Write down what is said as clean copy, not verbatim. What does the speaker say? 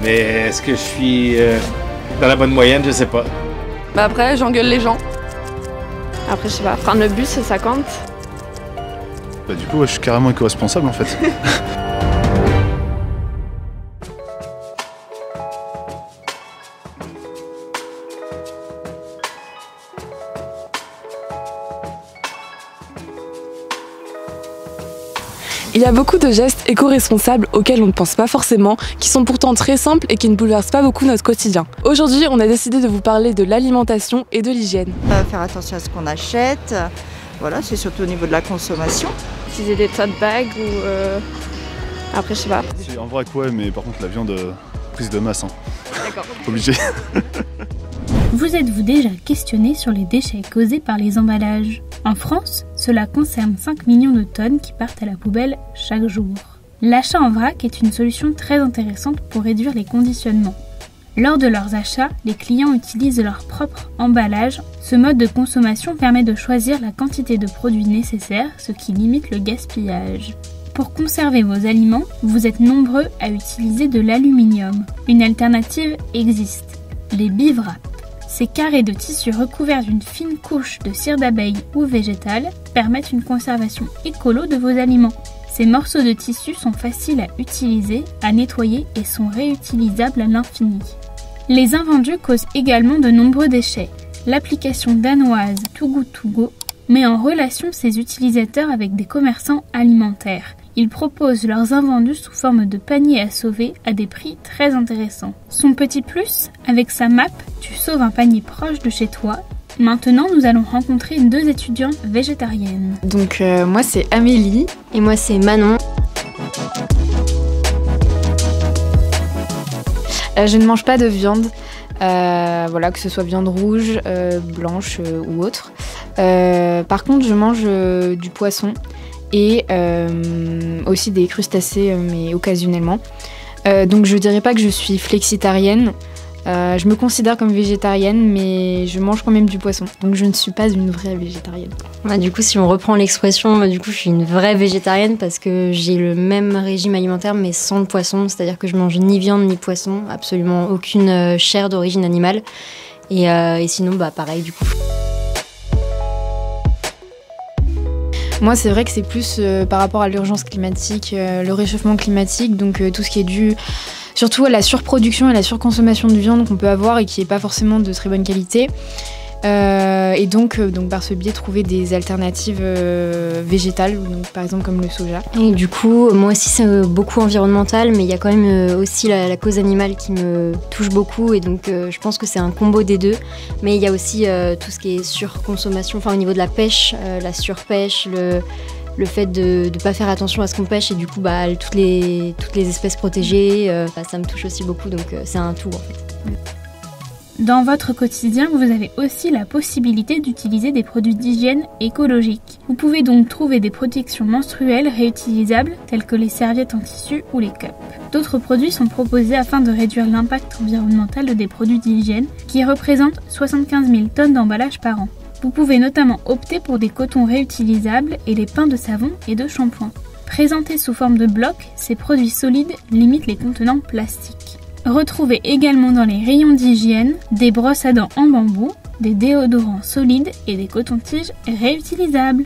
Mais est-ce que je suis dans la bonne moyenne? Je sais pas. Bah après, j'engueule les gens. Après, je sais pas, prendre le bus, ça compte. Bah du coup, je suis carrément éco-responsable en fait. Il y a beaucoup de gestes éco-responsables auxquels on ne pense pas forcément, qui sont pourtant très simples et qui ne bouleversent pas beaucoup notre quotidien. Aujourd'hui, on a décidé de vous parler de l'alimentation et de l'hygiène. Faire attention à ce qu'on achète, voilà, c'est surtout au niveau de la consommation. Utiliser des tote bags ou... Après, je sais pas. En vrac, ouais, mais par contre, la viande, prise de masse, hein. D'accord. Obligé. Vous êtes-vous déjà questionné sur les déchets causés par les emballages? En France, cela concerne 5 millions de tonnes qui partent à la poubelle chaque jour. L'achat en vrac est une solution très intéressante pour réduire les conditionnements. Lors de leurs achats, les clients utilisent leur propre emballage. Ce mode de consommation permet de choisir la quantité de produits nécessaires, ce qui limite le gaspillage. Pour conserver vos aliments, vous êtes nombreux à utiliser de l'aluminium. Une alternative existe, les bivraps. Ces carrés de tissu recouverts d'une fine couche de cire d'abeille ou végétale permettent une conservation écolo de vos aliments. Ces morceaux de tissu sont faciles à utiliser, à nettoyer et sont réutilisables à l'infini. Les invendus causent également de nombreux déchets. L'application danoise Too Good To Go met en relation ses utilisateurs avec des commerçants alimentaires. Ils proposent leurs invendus sous forme de paniers à sauver à des prix très intéressants. Son petit plus, avec sa map, tu sauves un panier proche de chez toi. Maintenant, nous allons rencontrer 2 étudiantes végétariennes. Donc moi c'est Amélie. Et moi c'est Manon. Je ne mange pas de viande, voilà, que ce soit viande rouge, blanche ou autre. Par contre, je mange du poisson et aussi des crustacés, mais occasionnellement. Donc je dirais pas que je suis flexitarienne. Je me considère comme végétarienne, mais je mange quand même du poisson. Donc je ne suis pas une vraie végétarienne. Bah, du coup, si on reprend l'expression, du coup, je suis une vraie végétarienne parce que j'ai le même régime alimentaire, mais sans le poisson. C'est-à-dire que je mange ni viande ni poisson, absolument aucune chair d'origine animale. Et sinon, bah pareil, du coup. Moi, c'est vrai que c'est plus par rapport à l'urgence climatique, le réchauffement climatique, donc tout ce qui est dû surtout à la surproduction et la surconsommation de viande qu'on peut avoir et qui n'est pas forcément de très bonne qualité. Et donc par ce biais, trouver des alternatives végétales, donc par exemple comme le soja. Et du coup, moi aussi, c'est beaucoup environnemental, mais il y a quand même aussi la cause animale qui me touche beaucoup. Et donc, je pense que c'est un combo des deux. Mais il y a aussi tout ce qui est surconsommation, enfin au niveau de la pêche, la surpêche, le fait de ne pas faire attention à ce qu'on pêche et du coup toutes les espèces protégées, ça me touche aussi beaucoup, donc c'est un tout en fait. Dans votre quotidien, vous avez aussi la possibilité d'utiliser des produits d'hygiène écologiques. Vous pouvez donc trouver des protections menstruelles réutilisables telles que les serviettes en tissu ou les cups. D'autres produits sont proposés afin de réduire l'impact environnemental des produits d'hygiène qui représentent 75 000 tonnes d'emballage par an. Vous pouvez notamment opter pour des cotons réutilisables et les pains de savon et de shampoing. Présentés sous forme de blocs, ces produits solides limitent les contenants plastiques. Retrouvez également dans les rayons d'hygiène des brosses à dents en bambou, des déodorants solides et des cotons-tiges réutilisables.